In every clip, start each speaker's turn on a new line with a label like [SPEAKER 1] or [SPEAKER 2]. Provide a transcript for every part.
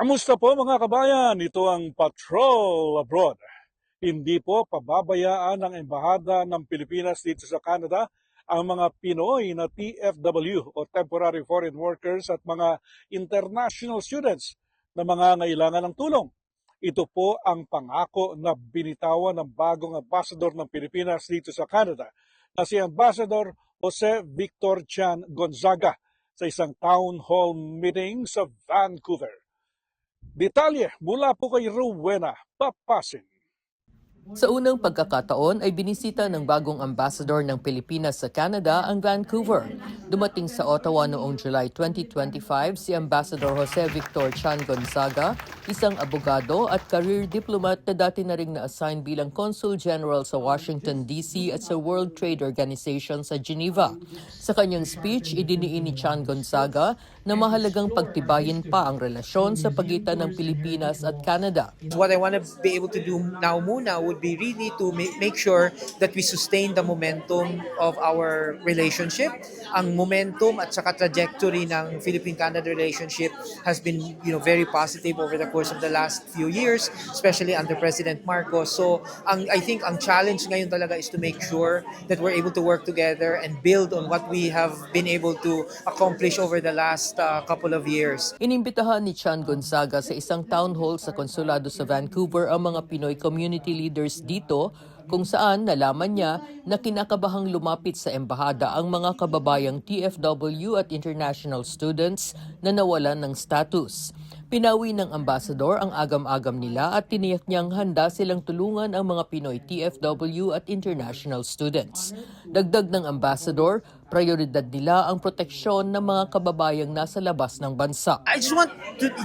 [SPEAKER 1] Kamusta po mga kabayan? Ito ang Patrol Abroad. Hindi po pababayaan ng Embahada ng Pilipinas dito sa Canada ang mga Pinoy na TFW o Temporary Foreign Workers at mga international students na mga ngailangan ng tulong. Ito po ang pangako na binitawan ng bagong ambassador ng Pilipinas dito sa Canada na si Ambassador Jose Victor Chan Gonzaga sa isang town hall meeting sa Vancouver. Detalye mula po kay Rowena Papasin.
[SPEAKER 2] Sa unang pagkakataon ay binisita ng bagong ambassador ng Pilipinas sa Canada ang Vancouver. Dumating sa Ottawa noong July 2025 si Ambassador Jose Victor Chan Gonzaga, isang abogado at career diplomat na dati na ring na-assign bilang Consul General sa Washington, D.C. at sa World Trade Organization sa Geneva. Sa kanyang speech, idiniin ni Chan Gonzaga na mahalagang pagtibayin pa ang relasyon sa pagitan ng Pilipinas at Canada.
[SPEAKER 3] What I want to be able to do now muna would be really to make sure that we sustain the momentum of our relationship. Ang momentum at saka trajectory ng Philippine-Canada relationship has been, very positive over the course of the last few years, especially under President Marcos. So, I think ang challenge ngayon talaga is to make sure that we're able to work together and build on what we have been able to accomplish over the last couple of years.
[SPEAKER 2] Inimbitahan ni Chan Gonzaga sa isang town hall sa konsulado sa Vancouver ang mga Pinoy community leaders dito kung saan nalaman niya na kinakabahang lumapit sa embahada ang mga kababayang TFW at international students na nawalan ng status. Pinawi ng ambasador ang agam-agam nila at tiniyak niyang handa silang tulungan ang mga Pinoy TFW at international students. Dagdag ng ambasador, prioridad nila ang proteksyon ng mga kababayang nasa labas ng bansa.
[SPEAKER 3] I just want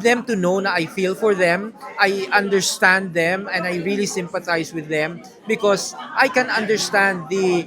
[SPEAKER 3] them to know na I feel for them, I understand them, and I really sympathize with them because I can understand the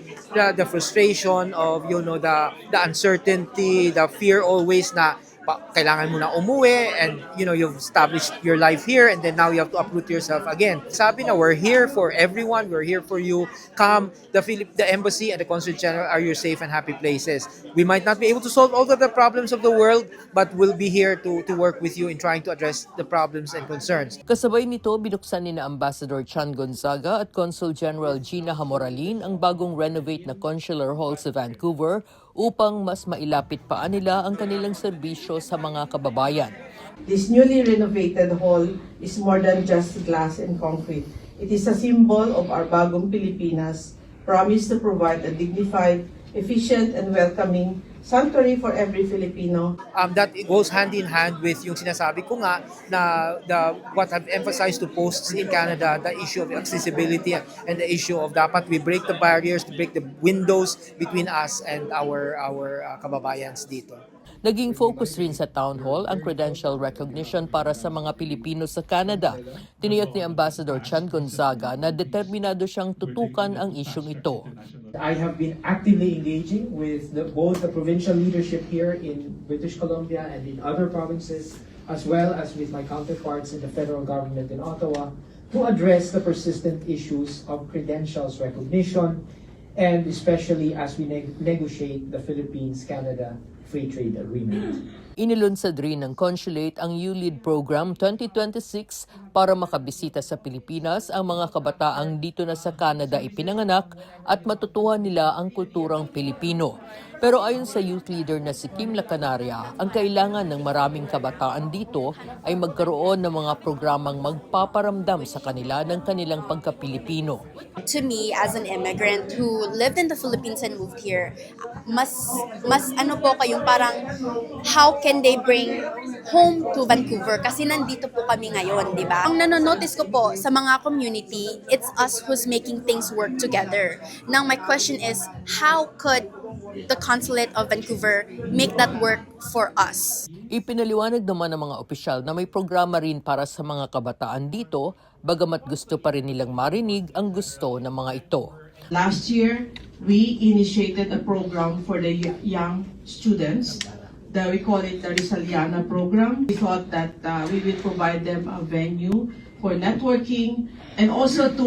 [SPEAKER 3] frustration of the uncertainty, the fear always na kailangan mo na umuwi and you've established your life here and then now you have to uproot yourself again. Sabi na we're here for everyone, we're here for you. Come, the embassy and the consulate general are your safe and happy places. We might not be able to solve all of the problems of the world, but we'll be here to work with you in trying to address the problems and concerns.
[SPEAKER 2] Kasabay nito, binuksan ni na Ambassador Chan Gonzaga at Consul General Gina Hamoralin ang bagong renovate na consular hall sa Vancouver upang mas mailapit pa nila ang kanilang serbisyo sa mga kababayan.
[SPEAKER 4] This newly renovated hall is more than just glass and concrete. It is a symbol of our bagong Pilipinas, promise to provide a dignified, efficient, and welcoming sanctuary for every Filipino.
[SPEAKER 3] That it goes hand in hand with yung sinasabi ko nga na what I've emphasized to posts in Canada, the issue of accessibility and the issue of dapat we break the barriers, to break the windows between us and our kababayans dito.
[SPEAKER 2] Naging focus rin sa town hall ang credential recognition para sa mga Pilipino sa Canada. Tiniyak ni Ambassador Chan Gonzaga na determinado siyang tutukan ang isyong ito.
[SPEAKER 5] I have been actively engaging with both the provincial leadership here in British Columbia and in other provinces, as well as with my counterparts in the federal government in Ottawa, to address the persistent issues of credentials recognition, and especially as we negotiate the Philippines-Canada Free Trade Agreement.
[SPEAKER 2] Inilunsad rin ng consulate ang ULEAD Program 2026 para makabisita sa Pilipinas ang mga kabataang dito na sa Canada ipinanganak at matutuhan nila ang kulturang Pilipino. Pero ayon sa youth leader na si Kim Lacanaria, ang kailangan ng maraming kabataan dito ay magkaroon ng mga programang magpaparamdam sa kanila ng kanilang pagka-Pilipino.
[SPEAKER 6] To me, as an immigrant who lived in the Philippines and moved here, mas ano po kayong parang how can they bring home to Vancouver? Kasi nandito po kami ngayon, di ba? Ang nanonotice ko po sa mga community, it's us who's making things work together. Now, my question is, how could the Consulate of Vancouver make that work for us?
[SPEAKER 2] Ipinaliwanag naman ng mga opisyal na may programa rin para sa mga kabataan dito, bagamat gusto pa rin nilang marinig ang gusto ng mga ito.
[SPEAKER 4] Last year, we initiated a program for the young students. We call it the Rizaliana program. We thought that we will provide them a venue for networking and also to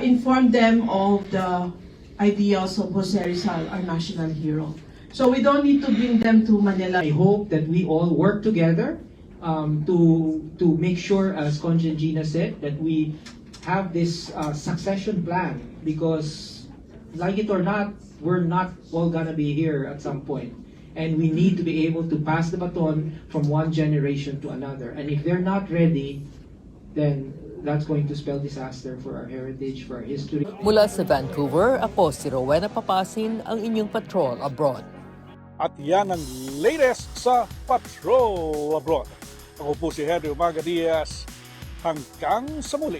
[SPEAKER 4] inform them of the ideals of Jose Rizal, our national hero. So we don't need to bring them to Manila.
[SPEAKER 5] I hope that we all work together to make sure, as Conjen Gina said, that we have this succession plan, because like it or not, we're not all gonna be here at some point. And we need to be able to pass the baton from one generation to another. And if they're not ready, then that's going to spell disaster for our heritage, for our history.
[SPEAKER 2] Mula sa Vancouver, ako si Rowena Papasin, ang inyong Patrol Abroad.
[SPEAKER 1] At yan ang latest sa Patrol Abroad. Ako po si Henry Umaga Diaz. Hanggang sa muli.